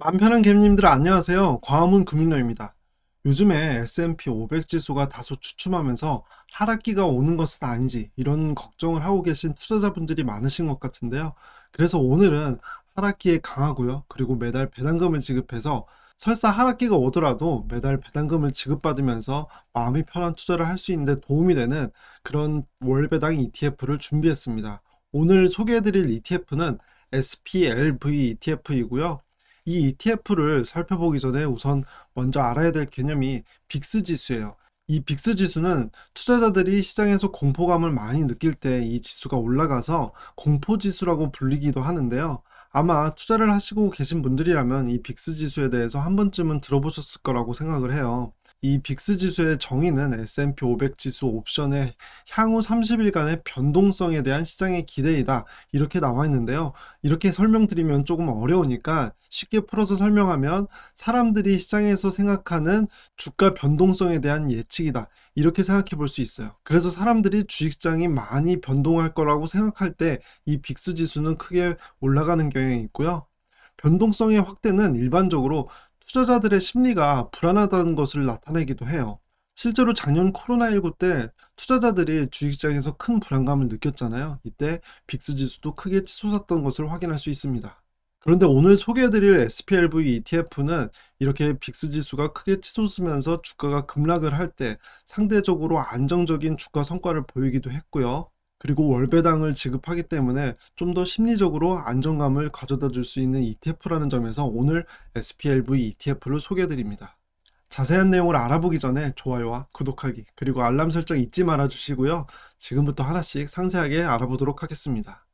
맘 편한 갬님들 안녕하세요. 광화문 금융로입니다. 요즘에 S&P 500 지수가 다소 주춤하면서 하락기가 오는 것은 아닌지 이런 걱정을 하고 계신 투자자분들이 많으신 것 같은데요. 그래서 오늘은 하락기에 강하고요. 그리고 매달 배당금을 지급해서 설사 하락기가 오더라도 매달 배당금을 지급받으면서 마음이 편한 투자를 할 수 있는데 도움이 되는 그런 월배당 ETF를 준비했습니다. 오늘 소개해드릴 ETF는 SPLV ETF이고요. 이 ETF를 살펴보기 전에 우선 먼저 알아야 될 개념이 빅스 지수예요. 이 빅스 지수는 투자자들이 시장에서 공포감을 많이 느낄 때 이 지수가 올라가서 공포 지수라고 불리기도 하는데요. 아마 투자를 하시고 계신 분들이라면 이 빅스 지수에 대해서 한 번쯤은 들어보셨을 거라고 생각을 해요. 이 빅스 지수의 정의는 S&P 500 지수 옵션의 향후 30일간의 변동성에 대한 시장의 기대이다. 이렇게 나와 있는데요. 이렇게 설명드리면 조금 어려우니까 쉽게 풀어서 설명하면 사람들이 시장에서 생각하는 주가 변동성에 대한 예측이다. 이렇게 생각해 볼 수 있어요. 그래서 사람들이 주식시장이 많이 변동할 거라고 생각할 때 이 빅스 지수는 크게 올라가는 경향이 있고요. 변동성의 확대는 일반적으로 투자자들의 심리가 불안하다는 것을 나타내기도 해요. 실제로 작년 코로나19 때 투자자들이 주식시장에서 큰 불안감을 느꼈잖아요. 이때 빅스 지수도 크게 치솟았던 것을 확인할 수 있습니다. 그런데 오늘 소개해드릴 SPLV ETF는 이렇게 빅스 지수가 크게 치솟으면서 주가가 급락을 할 때 상대적으로 안정적인 주가 성과를 보이기도 했고요. 그리고 월배당을 지급하기 때문에 좀 더 심리적으로 안정감을 가져다 줄 수 있는 ETF라는 점에서 오늘 SPLV ETF를 소개해드립니다. 자세한 내용을 알아보기 전에 좋아요와 구독하기 그리고 알람 설정 잊지 말아 주시고요. 지금부터 하나씩 상세하게 알아보도록 하겠습니다.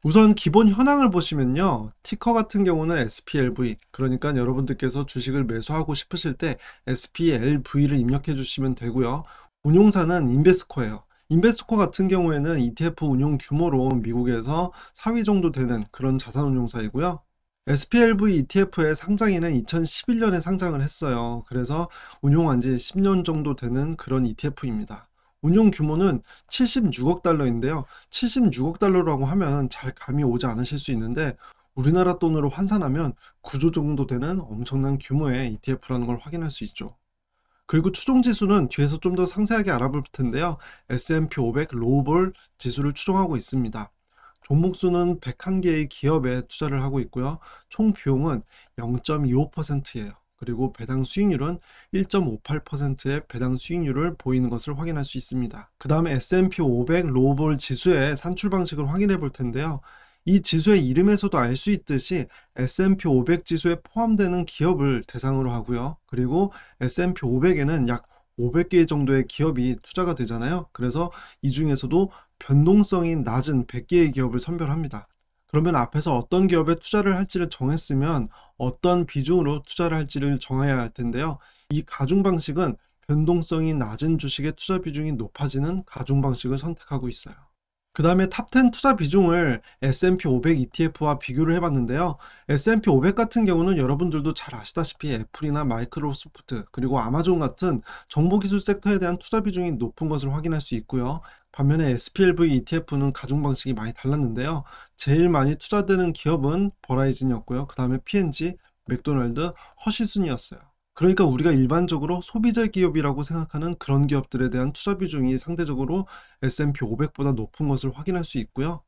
우선 기본 현황을 보시면요. 티커 같은 경우는 SPLV, 그러니까 여러분들께서 주식을 매수하고 싶으실 때 SPLV를 입력해 주시면 되고요. 운용사는 인베스코예요. 인베스코 같은 경우에는 ETF 운용 규모로 미국에서 4위 정도 되는 그런 자산 운용사이고요. SPLV ETF의 상장일은 2011년에 상장을 했어요. 그래서 운용한 지 10년 정도 되는 그런 ETF입니다. 운용 규모는 76억 달러인데요. 76억 달러라고 하면 잘 감이 오지 않으실 수 있는데 우리나라 돈으로 환산하면 9조 정도 되는 엄청난 규모의 ETF라는 걸 확인할 수 있죠. 그리고 추종 지수는 뒤에서 좀 더 상세하게 알아볼 텐데요. S&P 500 로우볼 지수를 추종하고 있습니다. 종목수는 101개의 기업에 투자를 하고 있고요. 총 비용은 0.25%예요. 그리고 배당 수익률은 1.58%의 배당 수익률을 보이는 것을 확인할 수 있습니다. 그 다음에 S&P 500 로우볼 지수의 산출 방식을 확인해 볼 텐데요. 이 지수의 이름에서도 알 수 있듯이 S&P 500 지수에 포함되는 기업을 대상으로 하고요. 그리고 S&P 500에는 약 500개 정도의 기업이 투자가 되잖아요. 그래서 이 중에서도 변동성이 낮은 100개의 기업을 선별합니다. 그러면 앞에서 어떤 기업에 투자를 할지를 정했으면 어떤 비중으로 투자를 할지를 정해야 할 텐데요. 이 가중 방식은 변동성이 낮은 주식의 투자 비중이 높아지는 가중 방식을 선택하고 있어요. 그 다음에 탑10 투자 비중을 S&P 500 ETF와 비교를 해봤는데요. S&P 500 같은 경우는 여러분들도 잘 아시다시피 애플이나 마이크로소프트 그리고 아마존 같은 정보기술 섹터에 대한 투자 비중이 높은 것을 확인할 수 있고요. 반면에 SPLV ETF는 가중 방식이 많이 달랐는데요. 제일 많이 투자되는 기업은 버라이즌이었고요. 그 다음에 P&G, 맥도날드, 허쉬 순이었어요. 그러니까 우리가 일반적으로 소비자 기업이라고 생각하는 그런 기업들에 대한 투자 비중이 상대적으로 S&P 500보다 높은 것을 확인할 수 있고요.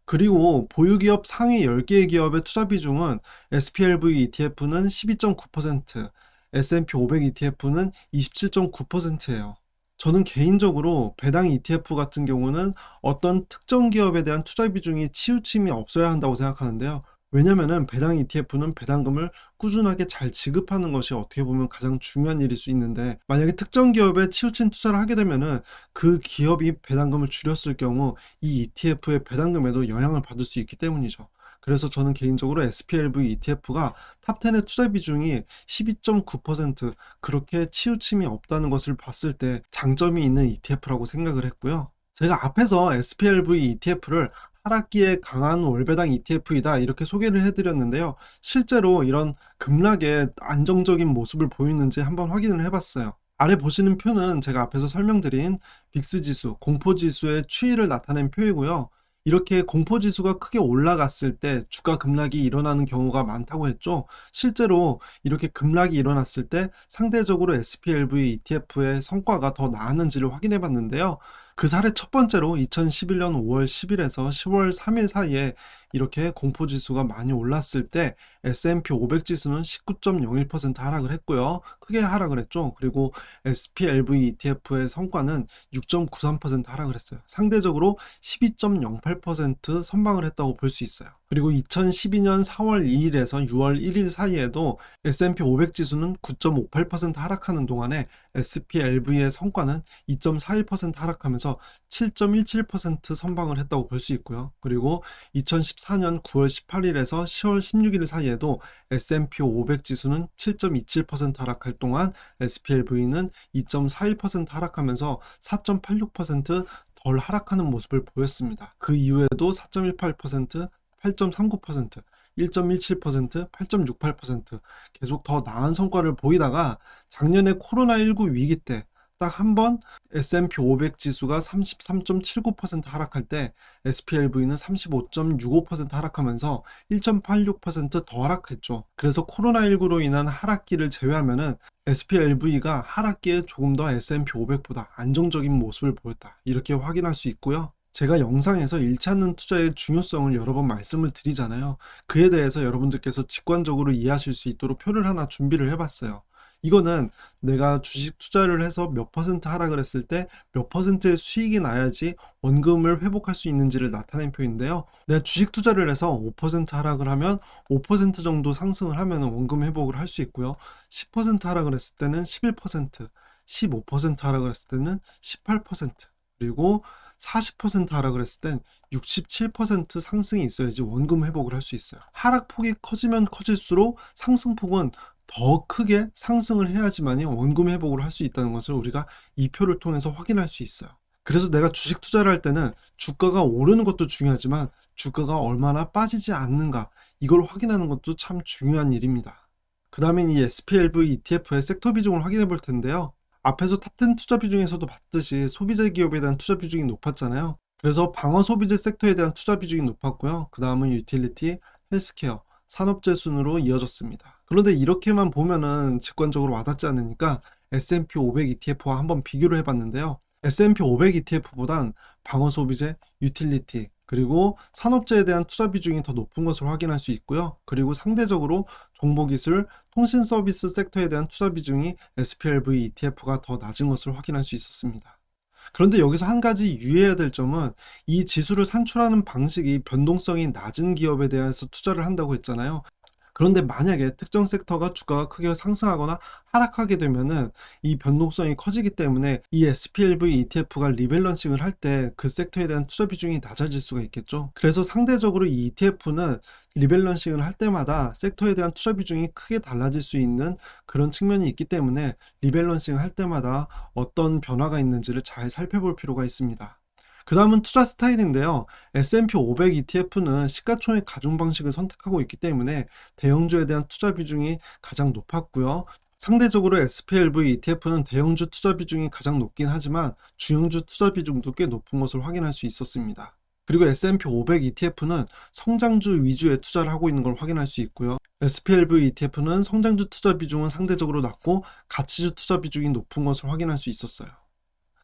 그리고 보유기업 상위 10개의 기업의 투자 비중은 SPLV ETF는 12.9%, S&P 500 ETF는 27.9%예요. 저는 개인적으로 배당 ETF 같은 경우는 어떤 특정 기업에 대한 투자 비중이 치우침이 없어야 한다고 생각하는데요. 왜냐면은 배당 ETF는 배당금을 꾸준하게 잘 지급하는 것이 어떻게 보면 가장 중요한 일일 수 있는데 만약에 특정 기업에 치우친 투자를 하게 되면은 그 기업이 배당금을 줄였을 경우 이 ETF의 배당금에도 영향을 받을 수 있기 때문이죠. 그래서 저는 개인적으로 SPLV ETF가 탑10의 투자 비중이 12.9% 그렇게 치우침이 없다는 것을 봤을 때 장점이 있는 ETF라고 생각을 했고요. 제가 앞에서 SPLV ETF를 하락기에 강한 월배당 ETF이다 이렇게 소개를 해드렸는데요. 실제로 이런 급락의 안정적인 모습을 보이는지 한번 확인을 해봤어요. 아래 보시는 표는 제가 앞에서 설명드린 빅스 지수, 공포 지수의 추이를 나타낸 표이고요. 이렇게 공포지수가 크게 올라갔을 때 주가 급락이 일어나는 경우가 많다고 했죠. 실제로 이렇게 급락이 일어났을 때 상대적으로 SPLV ETF의 성과가 더 나았는지를 확인해 봤는데요. 그 사례 첫 번째로 2011년 5월 10일에서 10월 3일 사이에 이렇게 공포지수가 많이 올랐을 때 S&P 500 지수는 19.01% 하락을 했고요. 크게 하락을 했죠. 그리고 SPLV ETF의 성과는 6.93% 하락을 했어요. 상대적으로 12.08% 선방을 했다고 볼 수 있어요. 그리고 2012년 4월 2일에서 6월 1일 사이에도 S&P 500 지수는 9.58% 하락하는 동안에 SPLV의 성과는 2.41% 하락하면서 7.17% 선방을 했다고 볼 수 있고요. 그리고 2014년 9월 18일에서 10월 16일 사이에도 S&P 500 지수는 7.27% 하락할 동안 SPLV는 2.41% 하락하면서 4.86%덜 하락하는 모습을 보였습니다. 그 이후에도 4.18%, 8.39%, 1.17%, 8.68% 계속 더 나은 성과를 보이다가 작년에 코로나19 위기 때 딱 한 번 S&P 500 지수가 33.79% 하락할 때 SPLV는 35.65% 하락하면서 1.86%더 하락했죠. 그래서 코로나19로 인한 하락기를 제외하면은 SPLV가 하락기에 조금 더 S&P 500보다 안정적인 모습을 보였다. 이렇게 확인할 수 있고요. 제가 영상에서 잃지 않는 투자의 중요성을 여러 번 말씀을 드리잖아요. 그에 대해서 여러분들께서 직관적으로 이해하실 수 있도록 표를 하나 준비를 해봤어요. 이거는 내가 주식 투자를 해서 몇 퍼센트 하락을 했을 때 몇 퍼센트의 수익이 나야지 원금을 회복할 수 있는지를 나타낸 표인데요. 내가 주식 투자를 해서 5% 하락을 하면 5% 정도 상승을 하면 원금 회복을 할 수 있고요. 10% 하락을 했을 때는 11%, 15% 하락을 했을 때는 18%, 그리고 40% 하락을 했을 땐 67% 상승이 있어야지 원금 회복을 할 수 있어요. 하락폭이 커지면 커질수록 상승폭은 더 크게 상승을 해야지만이 원금 회복을 할 수 있다는 것을 우리가 이 표를 통해서 확인할 수 있어요. 그래서 내가 주식 투자를 할 때는 주가가 오르는 것도 중요하지만 주가가 얼마나 빠지지 않는가 이걸 확인하는 것도 참 중요한 일입니다. 그 다음엔 이 SPLV ETF의 섹터 비중을 확인해 볼 텐데요. 앞에서 탑10 투자 비중에서도 봤듯이 소비재 기업에 대한 투자 비중이 높았잖아요. 그래서 방어 소비재 섹터에 대한 투자 비중이 높았고요. 그 다음은 유틸리티, 헬스케어, 산업재 순으로 이어졌습니다. 그런데 이렇게만 보면은 직관적으로 와닿지 않으니까 S&P 500 ETF와 한번 비교를 해봤는데요. S&P 500 ETF보단 방어 소비재, 유틸리티, 그리고 산업재에 대한 투자 비중이 더 높은 것을 확인할 수 있고요. 그리고 상대적으로 정보기술, 통신 서비스 섹터에 대한 투자 비중이 SPLV ETF가 더 낮은 것을 확인할 수 있었습니다. 그런데 여기서 한 가지 유의해야 될 점은 이 지수를 산출하는 방식이 변동성이 낮은 기업에 대해서 투자를 한다고 했잖아요. 그런데 만약에 특정 섹터가 주가가 크게 상승하거나 하락하게 되면은 이 변동성이 커지기 때문에 이 SPLV ETF가 리밸런싱을 할 때 그 섹터에 대한 투자 비중이 낮아질 수가 있겠죠. 그래서 상대적으로 이 ETF는 리밸런싱을 할 때마다 섹터에 대한 투자 비중이 크게 달라질 수 있는 그런 측면이 있기 때문에 리밸런싱을 할 때마다 어떤 변화가 있는지를 잘 살펴볼 필요가 있습니다. 그 다음은 투자 스타일인데요. S&P 500 ETF는 시가총액 가중 방식을 선택하고 있기 때문에 대형주에 대한 투자 비중이 가장 높았고요. 상대적으로 SPLV ETF는 대형주 투자 비중이 가장 높긴 하지만 중형주 투자 비중도 꽤 높은 것을 확인할 수 있었습니다. 그리고 S&P 500 ETF는 성장주 위주의 투자를 하고 있는 걸 확인할 수 있고요. SPLV ETF는 성장주 투자 비중은 상대적으로 낮고 가치주 투자 비중이 높은 것을 확인할 수 있었어요.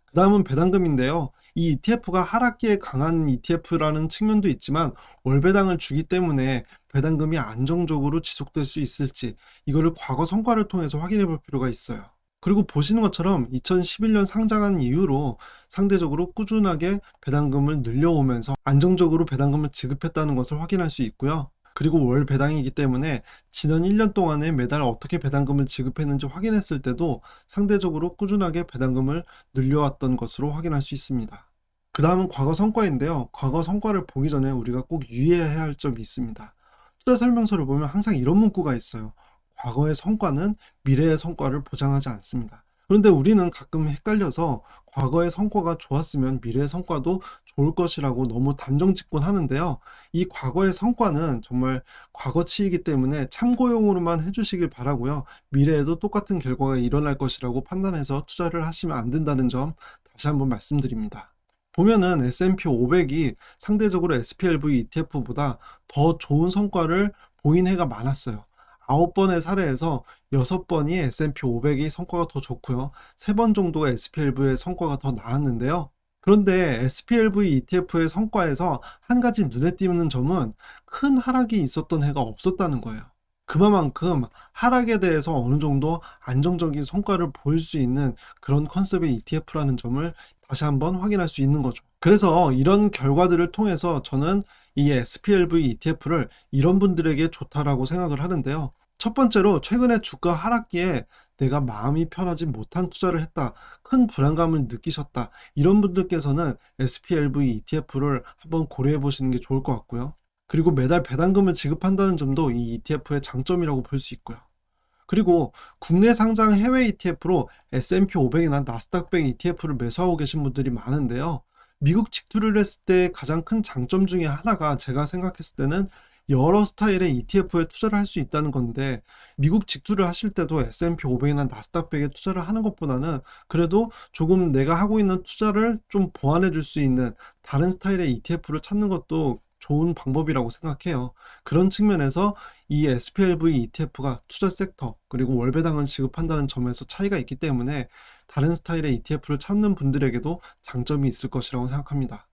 그 다음은 배당금인데요. 이 ETF가 하락기에 강한 ETF라는 측면도 있지만 월배당을 주기 때문에 배당금이 안정적으로 지속될 수 있을지 이거를 과거 성과를 통해서 확인해 볼 필요가 있어요. 그리고 보시는 것처럼 2011년 상장한 이후로 상대적으로 꾸준하게 배당금을 늘려오면서 안정적으로 배당금을 지급했다는 것을 확인할 수 있고요. 그리고 월 배당이기 때문에 지난 1년 동안에 매달 어떻게 배당금을 지급했는지 확인했을 때도 상대적으로 꾸준하게 배당금을 늘려왔던 것으로 확인할 수 있습니다. 그 다음은 과거 성과인데요. 과거 성과를 보기 전에 우리가 꼭 유의해야 할 점이 있습니다. 투자 설명서를 보면 항상 이런 문구가 있어요. 과거의 성과는 미래의 성과를 보장하지 않습니다. 그런데 우리는 가끔 헷갈려서 과거의 성과가 좋았으면 미래의 성과도 좋을 것이라고 너무 단정짓곤 하는데요. 이 과거의 성과는 정말 과거치이기 때문에 참고용으로만 해주시길 바라고요. 미래에도 똑같은 결과가 일어날 것이라고 판단해서 투자를 하시면 안 된다는 점 다시 한번 말씀드립니다. 보면은 S&P 500이 상대적으로 SPLV ETF보다 더 좋은 성과를 보인 해가 많았어요. 9번의 사례에서 6번이 S&P 500이 성과가 더 좋고요. 3번 정도가 SPLV의 성과가 더 나았는데요. 그런데 SPLV ETF의 성과에서 한 가지 눈에 띄는 점은 큰 하락이 있었던 해가 없었다는 거예요. 그만큼 하락에 대해서 어느 정도 안정적인 성과를 보일 수 있는 그런 컨셉의 ETF라는 점을 다시 한번 확인할 수 있는 거죠. 그래서 이런 결과들을 통해서 저는 이 SPLV ETF를 이런 분들에게 좋다라고 생각을 하는데요. 첫 번째로 최근에 주가 하락기에 내가 마음이 편하지 못한 투자를 했다, 큰 불안감을 느끼셨다, 이런 분들께서는 SPLV ETF를 한번 고려해 보시는 게 좋을 것 같고요. 그리고 매달 배당금을 지급한다는 점도 이 ETF의 장점이라고 볼 수 있고요. 그리고 국내 상장 해외 ETF로 S&P 500이나 나스닥 100 ETF를 매수하고 계신 분들이 많은데요. 미국 직투를 했을 때 가장 큰 장점 중에 하나가 제가 생각했을 때는 여러 스타일의 ETF에 투자를 할 수 있다는 건데, 미국 직투를 하실 때도 S&P 500이나 나스닥 100에 투자를 하는 것보다는 그래도 조금 내가 하고 있는 투자를 좀 보완해 줄 수 있는 다른 스타일의 ETF를 찾는 것도 좋은 방법이라고 생각해요. 그런 측면에서 이 SPLV ETF가 투자 섹터 그리고 월배당을 지급한다는 점에서 차이가 있기 때문에 다른 스타일의 ETF를 찾는 분들에게도 장점이 있을 것이라고 생각합니다.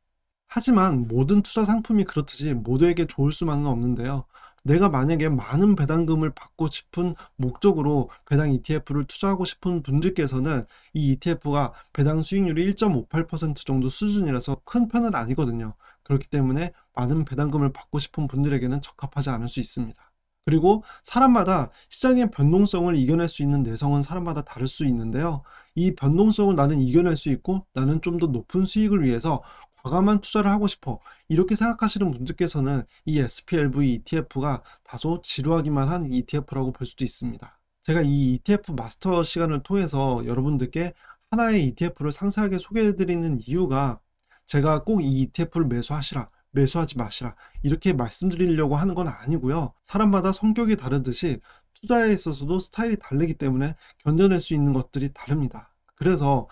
하지만 모든 투자 상품이 그렇듯이 모두에게 좋을 수만은 없는데요. 내가 만약에 많은 배당금을 받고 싶은 목적으로 배당 ETF를 투자하고 싶은 분들께서는 이 ETF가 배당 수익률이 1.58% 정도 수준이라서 큰 편은 아니거든요. 그렇기 때문에 많은 배당금을 받고 싶은 분들에게는 적합하지 않을 수 있습니다. 그리고 사람마다 시장의 변동성을 이겨낼 수 있는 내성은 사람마다 다를 수 있는데요. 이 변동성을 나는 이겨낼 수 있고 나는 좀 더 높은 수익을 위해서 과감한 투자를 하고 싶어, 이렇게 생각하시는 분들께서는 이 SPLV ETF가 다소 지루하기만 한 ETF라고 볼 수도 있습니다. 제가 이 ETF 마스터 시간을 통해서 여러분들께 하나의 ETF를 상세하게 소개해드리는 이유가, 제가 꼭 이 ETF를 매수하시라, 매수하지 마시라 이렇게 말씀드리려고 하는 건 아니고요. 사람마다 성격이 다르듯이 투자에 있어서도 스타일이 다르기 때문에 견뎌낼 수 있는 것들이 다릅니다. 그래서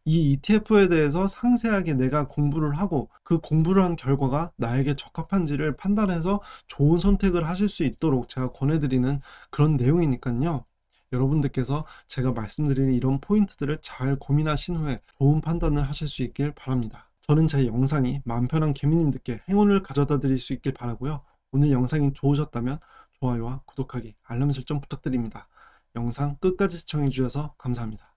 이 ETF에 대해서 상세하게 내가 공부를 하고 그 공부를 한 결과가 나에게 적합한지를 판단해서 좋은 선택을 하실 수 있도록 제가 권해드리는 그런 내용이니까요. 여러분들께서 제가 말씀드리는 이런 포인트들을 잘 고민하신 후에 좋은 판단을 하실 수 있길 바랍니다. 저는 제 영상이 마음 편한 개미님들께 행운을 가져다 드릴 수 있길 바라고요. 오늘 영상이 좋으셨다면 좋아요와 구독하기, 알람 설정 부탁드립니다. 영상 끝까지 시청해 주셔서 감사합니다.